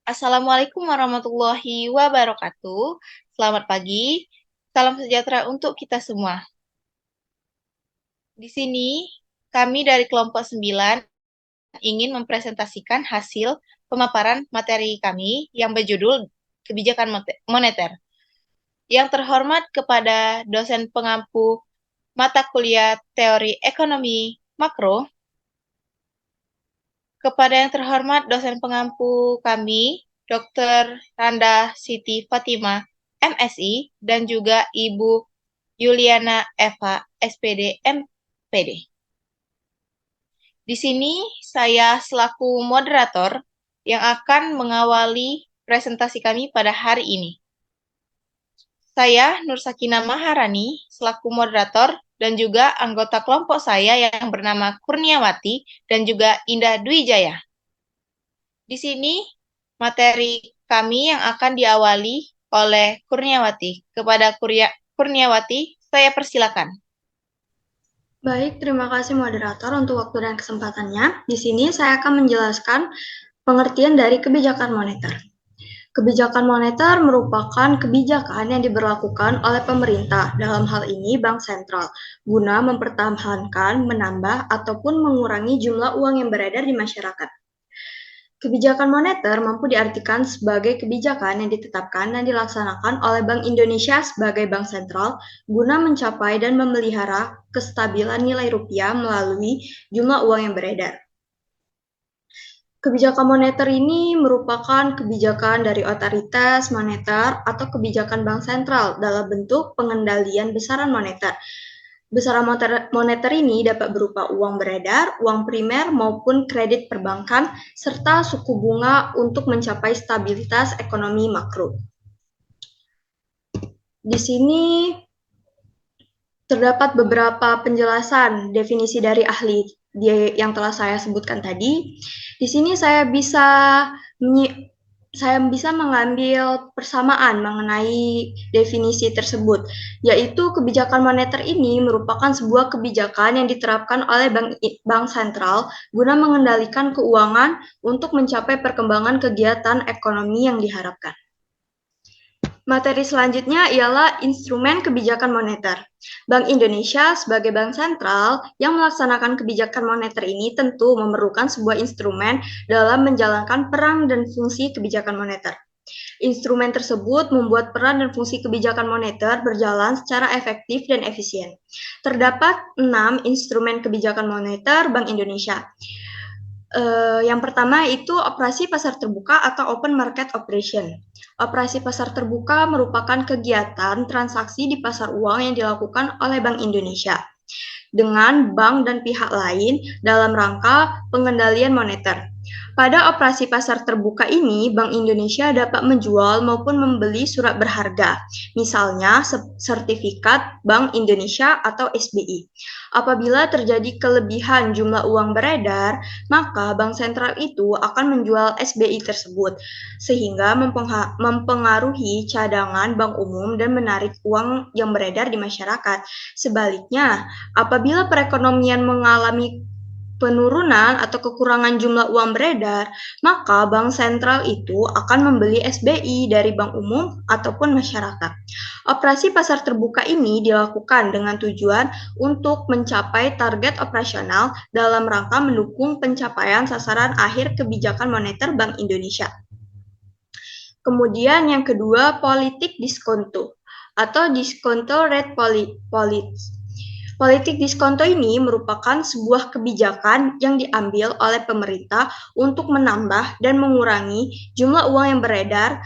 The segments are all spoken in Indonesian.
Assalamualaikum warahmatullahi wabarakatuh. Selamat pagi, salam sejahtera untuk kita semua. Di sini, kami dari kelompok 9 ingin mempresentasikan hasil pemaparan materi kami yang berjudul Kebijakan Moneter. Yang terhormat kepada dosen pengampu mata kuliah Teori Ekonomi Makro, kepada yang terhormat dosen pengampu kami, Dr. Randa Siti Fatima, MSI, dan juga Ibu Yuliana Eva, SPD, MPD. Di sini saya selaku moderator yang akan mengawali presentasi kami pada hari ini. Saya Nur Sakina Maharani selaku moderator dan juga anggota kelompok saya yang bernama Kurniawati dan juga Indah Dwi Jaya. Di sini materi kami yang akan diawali oleh Kurniawati. Kepada Kurniawati, saya persilakan. Baik, terima kasih moderator untuk waktu dan kesempatannya. Di sini saya akan menjelaskan pengertian dari kebijakan moneter. Kebijakan moneter merupakan kebijakan yang diberlakukan oleh pemerintah, dalam hal ini Bank Sentral, guna mempertahankan, menambah, ataupun mengurangi jumlah uang yang beredar di masyarakat. Kebijakan moneter mampu diartikan sebagai kebijakan yang ditetapkan dan dilaksanakan oleh Bank Indonesia sebagai bank sentral guna mencapai dan memelihara kestabilan nilai rupiah melalui jumlah uang yang beredar. Kebijakan moneter ini merupakan kebijakan dari otoritas moneter atau kebijakan bank sentral dalam bentuk pengendalian besaran moneter. Besaran moneter ini dapat berupa uang beredar, uang primer, maupun kredit perbankan, serta suku bunga untuk mencapai stabilitas ekonomi makro. Di sini terdapat beberapa penjelasan definisi dari ahli yang telah saya sebutkan tadi. Di sini saya bisa mengambil persamaan mengenai definisi tersebut, yaitu kebijakan moneter ini merupakan sebuah kebijakan yang diterapkan oleh bank sentral guna mengendalikan keuangan untuk mencapai perkembangan kegiatan ekonomi yang diharapkan. Materi selanjutnya ialah instrumen kebijakan moneter. Bank Indonesia sebagai bank sentral yang melaksanakan kebijakan moneter ini tentu memerlukan sebuah instrumen dalam menjalankan peran dan fungsi kebijakan moneter. Instrumen tersebut membuat peran dan fungsi kebijakan moneter berjalan secara efektif dan efisien. Terdapat 6 instrumen kebijakan moneter Bank Indonesia. Yang pertama itu operasi pasar terbuka atau open market operation. Operasi pasar terbuka merupakan kegiatan transaksi di pasar uang yang dilakukan oleh Bank Indonesia dengan bank dan pihak lain dalam rangka pengendalian moneter. Pada operasi pasar terbuka ini, Bank Indonesia dapat menjual maupun membeli surat berharga, misalnya sertifikat Bank Indonesia atau SBI. Apabila terjadi kelebihan jumlah uang beredar, maka bank sentral itu akan menjual SBI tersebut, sehingga mempengaruhi cadangan bank umum dan menarik uang yang beredar di masyarakat. Sebaliknya, apabila perekonomian mengalami penurunan atau kekurangan jumlah uang beredar, maka bank sentral itu akan membeli SBI dari bank umum ataupun masyarakat. Operasi pasar terbuka ini dilakukan dengan tujuan untuk mencapai target operasional dalam rangka mendukung pencapaian sasaran akhir kebijakan moneter Bank Indonesia. Kemudian yang kedua, politik diskonto atau diskonto rate policy. Politik diskonto ini merupakan sebuah kebijakan yang diambil oleh pemerintah untuk menambah dan mengurangi jumlah uang yang beredar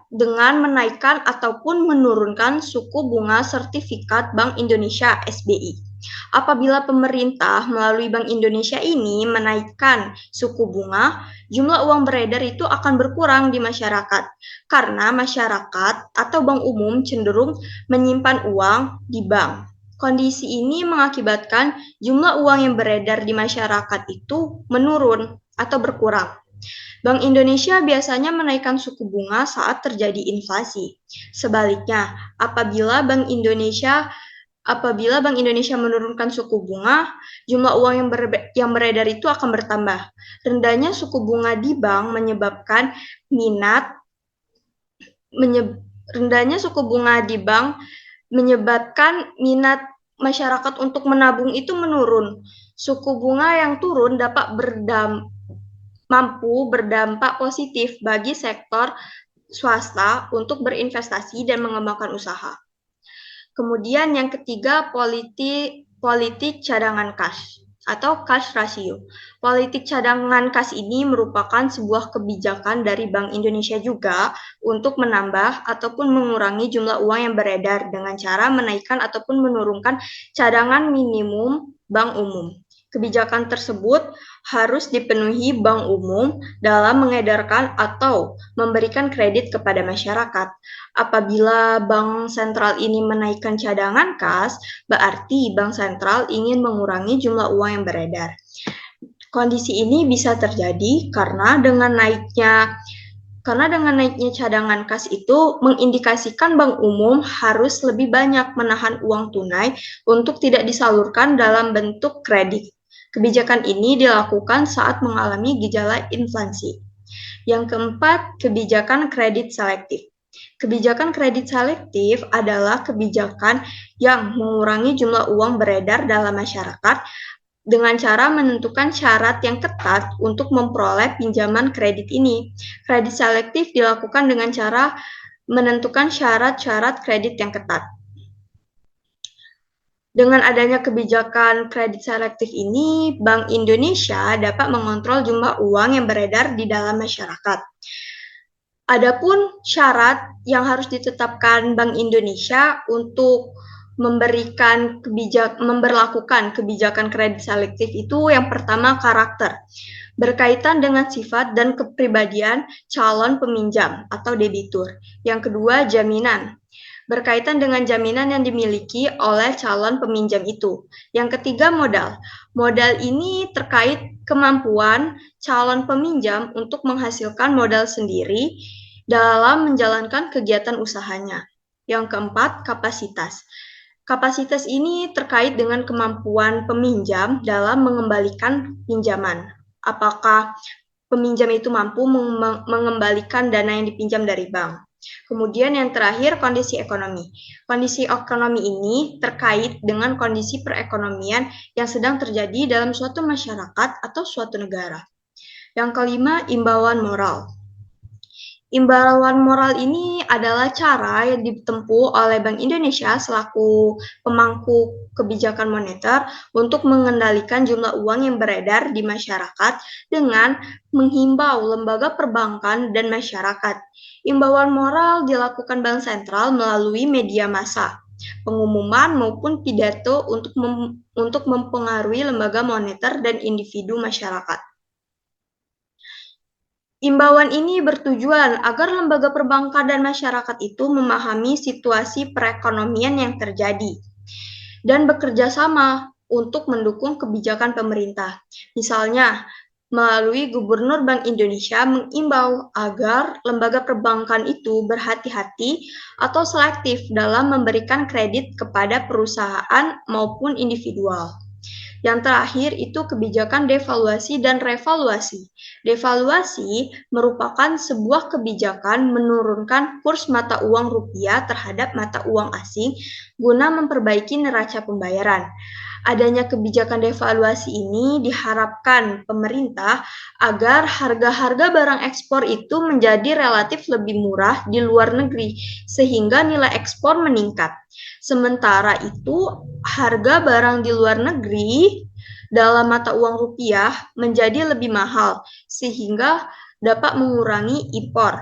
dengan menaikkan ataupun menurunkan suku bunga sertifikat Bank Indonesia SBI. Apabila pemerintah melalui Bank Indonesia ini menaikkan suku bunga, jumlah uang beredar itu akan berkurang di masyarakat karena masyarakat atau bank umum cenderung menyimpan uang di bank. Kondisi ini mengakibatkan jumlah uang yang beredar di masyarakat itu menurun atau berkurang. Bank Indonesia biasanya menaikkan suku bunga saat terjadi inflasi. Sebaliknya, apabila Bank Indonesia Apabila Bank Indonesia menurunkan suku bunga, jumlah uang yang beredar itu akan bertambah. Rendahnya suku bunga di bank menyebabkan minat masyarakat untuk menabung itu menurun. Suku bunga yang turun dapat mampu berdampak positif bagi sektor swasta untuk berinvestasi dan mengembangkan usaha. Kemudian yang ketiga, politik cadangan kas atau cash ratio. Politik cadangan kas ini merupakan sebuah kebijakan dari Bank Indonesia juga untuk menambah ataupun mengurangi jumlah uang yang beredar dengan cara menaikkan ataupun menurunkan cadangan minimum bank umum. Kebijakan tersebut harus dipenuhi bank umum dalam mengedarkan atau memberikan kredit kepada masyarakat. Apabila bank sentral ini menaikkan cadangan kas, berarti bank sentral ingin mengurangi jumlah uang yang beredar. Kondisi ini bisa terjadi karena dengan naiknya cadangan kas itu mengindikasikan bank umum harus lebih banyak menahan uang tunai untuk tidak disalurkan dalam bentuk kredit. Kebijakan ini dilakukan saat mengalami gejala inflasi. Yang keempat, kebijakan kredit selektif. Kebijakan kredit selektif adalah kebijakan yang mengurangi jumlah uang beredar dalam masyarakat dengan cara menentukan syarat yang ketat untuk memperoleh pinjaman kredit ini. Kredit selektif dilakukan dengan cara menentukan syarat-syarat kredit yang ketat. Dengan adanya kebijakan kredit selektif ini, Bank Indonesia dapat mengontrol jumlah uang yang beredar di dalam masyarakat. Adapun syarat yang harus ditetapkan Bank Indonesia untuk memberlakukan kebijakan kredit selektif itu yang pertama karakter, berkaitan dengan sifat dan kepribadian calon peminjam atau debitur. Yang kedua jaminan, berkaitan dengan jaminan yang dimiliki oleh calon peminjam itu. Yang ketiga modal. Modal ini terkait kemampuan calon peminjam untuk menghasilkan modal sendiri dalam menjalankan kegiatan usahanya. Yang keempat, kapasitas. Kapasitas ini terkait dengan kemampuan peminjam dalam mengembalikan pinjaman. Apakah peminjam itu mampu mengembalikan dana yang dipinjam dari bank. Kemudian yang terakhir, kondisi ekonomi. Kondisi ekonomi ini terkait dengan kondisi perekonomian yang sedang terjadi dalam suatu masyarakat atau suatu negara. Yang kelima, imbauan moral. Imbauan moral ini adalah cara yang ditempuh oleh Bank Indonesia selaku pemangku kebijakan moneter untuk mengendalikan jumlah uang yang beredar di masyarakat dengan menghimbau lembaga perbankan dan masyarakat. Imbauan moral dilakukan Bank Sentral melalui media massa, pengumuman maupun pidato untuk mempengaruhi lembaga moneter dan individu masyarakat. Imbauan ini bertujuan agar lembaga perbankan dan masyarakat itu memahami situasi perekonomian yang terjadi dan bekerja sama untuk mendukung kebijakan pemerintah. Misalnya, melalui Gubernur Bank Indonesia mengimbau agar lembaga perbankan itu berhati-hati atau selektif dalam memberikan kredit kepada perusahaan maupun individual. Yang terakhir itu kebijakan devaluasi dan revaluasi. Devaluasi merupakan sebuah kebijakan menurunkan kurs mata uang rupiah terhadap mata uang asing guna memperbaiki neraca pembayaran. Adanya kebijakan devaluasi ini diharapkan pemerintah agar harga-harga barang ekspor itu menjadi relatif lebih murah di luar negeri, sehingga nilai ekspor meningkat. Sementara itu, harga barang di luar negeri dalam mata uang rupiah menjadi lebih mahal, sehingga dapat mengurangi impor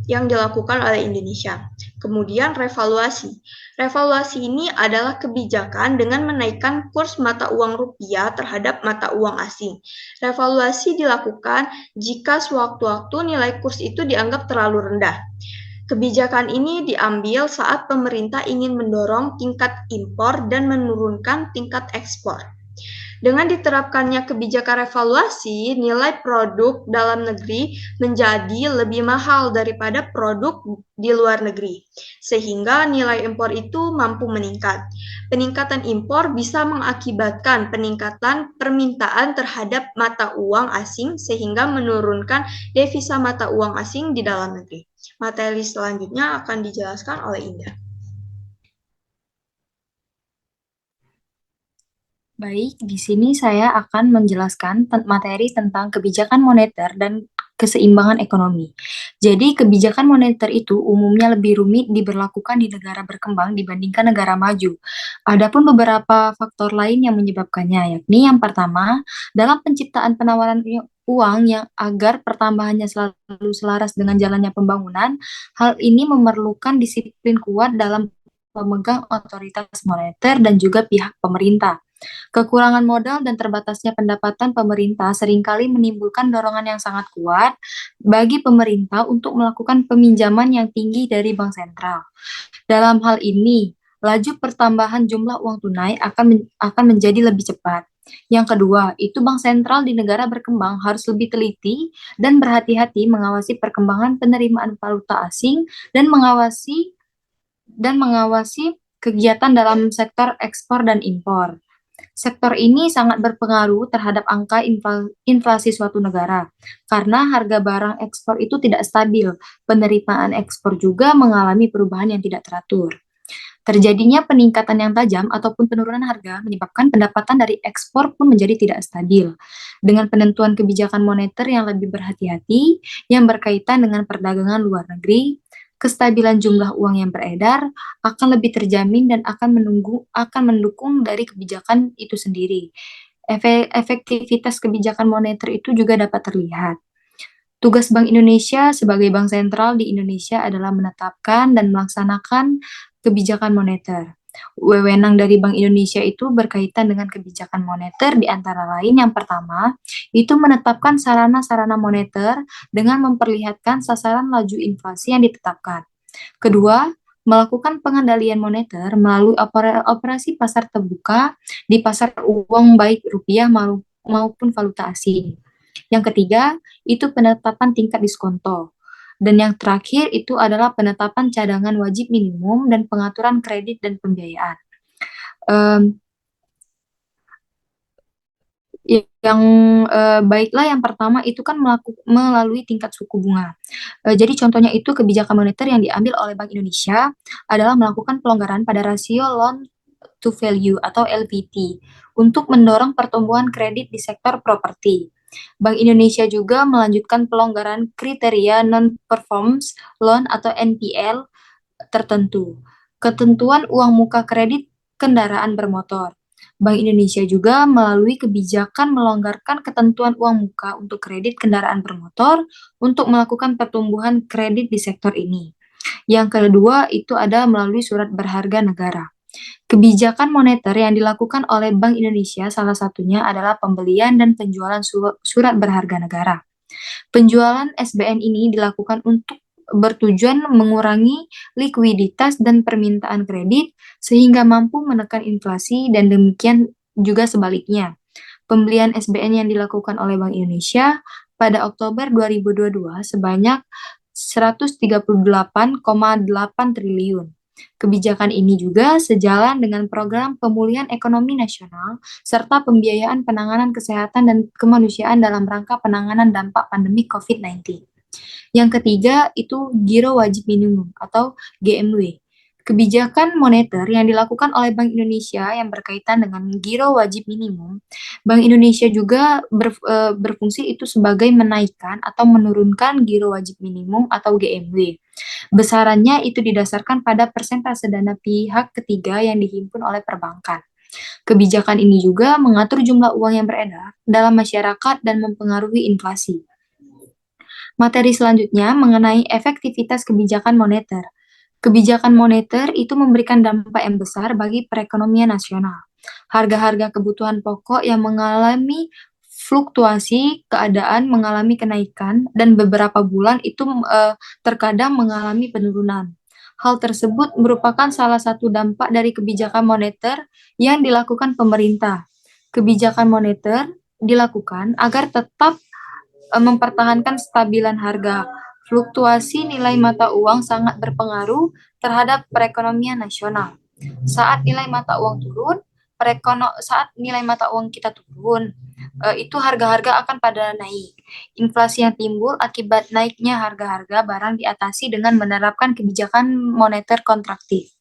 yang dilakukan oleh Indonesia. Kemudian revaluasi. Revaluasi ini adalah kebijakan dengan menaikkan kurs mata uang rupiah terhadap mata uang asing. Revaluasi dilakukan jika sewaktu-waktu nilai kurs itu dianggap terlalu rendah. Kebijakan ini diambil saat pemerintah ingin mendorong tingkat impor dan menurunkan tingkat ekspor. Dengan diterapkannya kebijakan revaluasi, nilai produk dalam negeri menjadi lebih mahal daripada produk di luar negeri, sehingga nilai impor itu mampu meningkat. Peningkatan impor bisa mengakibatkan peningkatan permintaan terhadap mata uang asing sehingga menurunkan devisa mata uang asing di dalam negeri. Materi selanjutnya akan dijelaskan oleh Indah. Baik, di sini saya akan menjelaskan materi tentang kebijakan moneter dan keseimbangan ekonomi. Jadi, kebijakan moneter itu umumnya lebih rumit diberlakukan di negara berkembang dibandingkan negara maju. Adapun beberapa faktor lain yang menyebabkannya, yakni yang pertama, dalam penciptaan penawaran uang yang agar pertambahannya selalu selaras dengan jalannya pembangunan, hal ini memerlukan disiplin kuat dalam pemegang otoritas moneter dan juga pihak pemerintah. Kekurangan modal dan terbatasnya pendapatan pemerintah seringkali menimbulkan dorongan yang sangat kuat bagi pemerintah untuk melakukan peminjaman yang tinggi dari bank sentral. Dalam hal ini, laju pertambahan jumlah uang tunai akan menjadi lebih cepat. Yang kedua, itu bank sentral di negara berkembang harus lebih teliti dan berhati-hati mengawasi perkembangan penerimaan valuta asing dan mengawasi kegiatan dalam sektor ekspor dan impor. Sektor ini sangat berpengaruh terhadap angka inflasi suatu negara, karena harga barang ekspor itu tidak stabil. Penerimaan ekspor juga mengalami perubahan yang tidak teratur. Terjadinya peningkatan yang tajam ataupun penurunan harga menyebabkan pendapatan dari ekspor pun menjadi tidak stabil. Dengan penentuan kebijakan moneter yang lebih berhati-hati, yang berkaitan dengan perdagangan luar negeri, kestabilan jumlah uang yang beredar akan lebih terjamin dan akan mendukung dari kebijakan itu sendiri. Efektivitas kebijakan moneter itu juga dapat terlihat. Tugas Bank Indonesia sebagai bank sentral di Indonesia adalah menetapkan dan melaksanakan kebijakan moneter. Wewenang dari Bank Indonesia itu berkaitan dengan kebijakan moneter di antara lain yang pertama, itu menetapkan sarana-sarana moneter dengan memperlihatkan sasaran laju inflasi yang ditetapkan. Kedua, melakukan pengendalian moneter melalui operasi pasar terbuka di pasar uang baik rupiah maupun valuta asing. Yang ketiga, itu penetapan tingkat diskonto. Dan yang terakhir itu adalah penetapan cadangan wajib minimum dan pengaturan kredit dan pembiayaan. Baiklah, yang pertama itu kan melalui tingkat suku bunga. Jadi contohnya itu kebijakan moneter yang diambil oleh Bank Indonesia adalah melakukan pelonggaran pada rasio loan to value atau LVT untuk mendorong pertumbuhan kredit di sektor properti. Bank Indonesia juga melanjutkan pelonggaran kriteria non-performance loan atau NPL tertentu. Ketentuan uang muka kredit kendaraan bermotor. Bank Indonesia juga melalui kebijakan melonggarkan ketentuan uang muka untuk kredit kendaraan bermotor untuk melakukan pertumbuhan kredit di sektor ini. Yang kedua itu ada melalui surat berharga negara. Kebijakan moneter yang dilakukan oleh Bank Indonesia salah satunya adalah pembelian dan penjualan surat berharga negara. Penjualan SBN ini dilakukan untuk bertujuan mengurangi likuiditas dan permintaan kredit sehingga mampu menekan inflasi dan demikian juga sebaliknya. Pembelian SBN yang dilakukan oleh Bank Indonesia pada Oktober 2022 sebanyak 138,8 triliun. Kebijakan ini juga sejalan dengan program pemulihan ekonomi nasional serta pembiayaan penanganan kesehatan dan kemanusiaan dalam rangka penanganan dampak pandemi COVID-19. Yang ketiga itu giro wajib minimum atau GMW. Kebijakan moneter yang dilakukan oleh Bank Indonesia yang berkaitan dengan giro wajib minimum, Bank Indonesia juga berfungsi itu sebagai menaikkan atau menurunkan giro wajib minimum atau GMW. Besarannya itu didasarkan pada persentase dana pihak ketiga yang dihimpun oleh perbankan. Kebijakan ini juga mengatur jumlah uang yang beredar dalam masyarakat dan mempengaruhi inflasi. Materi selanjutnya mengenai efektivitas kebijakan moneter. Kebijakan moneter itu memberikan dampak yang besar bagi perekonomian nasional. Harga-harga kebutuhan pokok yang mengalami fluktuasi keadaan mengalami kenaikan dan beberapa bulan itu terkadang mengalami penurunan. Hal tersebut merupakan salah satu dampak dari kebijakan moneter yang dilakukan pemerintah. Kebijakan moneter dilakukan agar tetap mempertahankan stabilan harga. Fluktuasi nilai mata uang sangat berpengaruh terhadap perekonomian nasional. Saat nilai mata uang turun, saat nilai mata uang kita turun, itu harga-harga akan pada naik. Inflasi yang timbul akibat naiknya harga-harga barang diatasi dengan menerapkan kebijakan moneter kontraktif.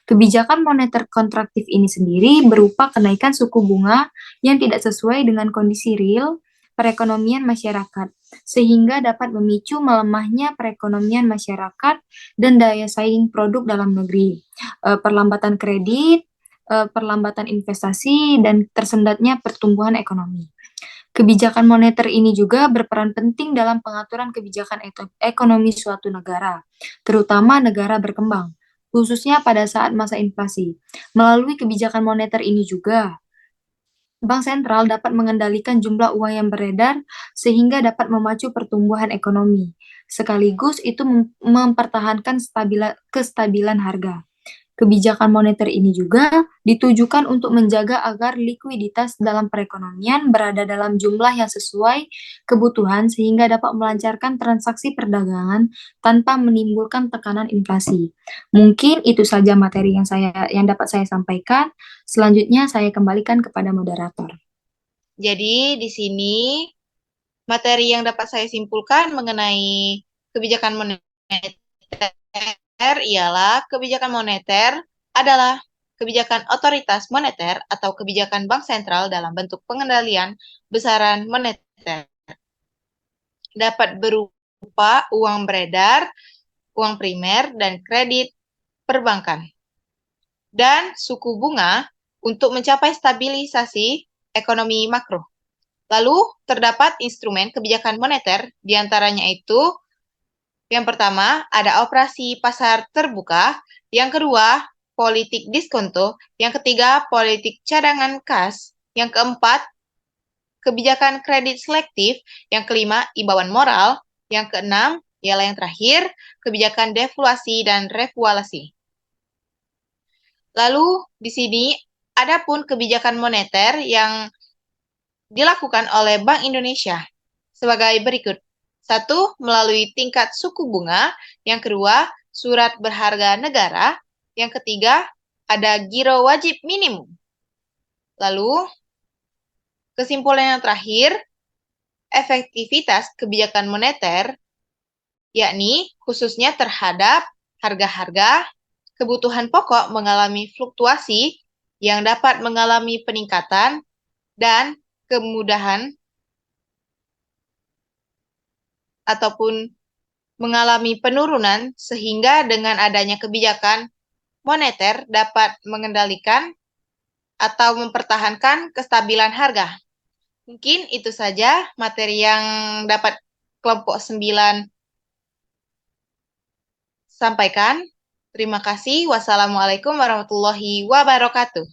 Kebijakan moneter kontraktif ini sendiri berupa kenaikan suku bunga yang tidak sesuai dengan kondisi real perekonomian masyarakat, sehingga dapat memicu melemahnya perekonomian masyarakat dan daya saing produk dalam negeri, perlambatan kredit, perlambatan investasi, dan tersendatnya pertumbuhan ekonomi. Kebijakan moneter ini juga berperan penting dalam pengaturan kebijakan ekonomi suatu negara, terutama negara berkembang, khususnya pada saat masa inflasi. Melalui kebijakan moneter ini juga, Bank sentral dapat mengendalikan jumlah uang yang beredar sehingga dapat memacu pertumbuhan ekonomi. Sekaligus itu mempertahankan kestabilan harga. Kebijakan moneter ini juga ditujukan untuk menjaga agar likuiditas dalam perekonomian berada dalam jumlah yang sesuai kebutuhan sehingga dapat melancarkan transaksi perdagangan tanpa menimbulkan tekanan inflasi. Mungkin itu saja materi yang dapat saya sampaikan. Selanjutnya saya kembalikan kepada moderator. Jadi di sini materi yang dapat saya simpulkan mengenai kebijakan moneter ialah kebijakan moneter adalah kebijakan otoritas moneter atau kebijakan bank sentral dalam bentuk pengendalian besaran moneter. Dapat berupa uang beredar, uang primer, dan kredit perbankan. Dan suku bunga untuk mencapai stabilisasi ekonomi makro. Lalu terdapat instrumen kebijakan moneter, diantaranya itu yang pertama ada operasi pasar terbuka, yang kedua politik diskonto, yang ketiga politik cadangan kas, yang keempat kebijakan kredit selektif, yang kelima imbauan moral, yang keenam ialah yang terakhir kebijakan deflasi dan revaluasi. Lalu di sini ada pun kebijakan moneter yang dilakukan oleh Bank Indonesia sebagai berikut. Satu, melalui tingkat suku bunga. Yang kedua, surat berharga negara. Yang ketiga, ada giro wajib minimum. Lalu, kesimpulan yang terakhir, efektivitas kebijakan moneter, yakni khususnya terhadap harga-harga, kebutuhan pokok mengalami fluktuasi yang dapat mengalami peningkatan dan kemudahan ataupun mengalami penurunan sehingga dengan adanya kebijakan moneter dapat mengendalikan atau mempertahankan kestabilan harga. Mungkin itu saja materi yang dapat kelompok 9 sampaikan. Terima kasih. Wassalamualaikum warahmatullahi wabarakatuh.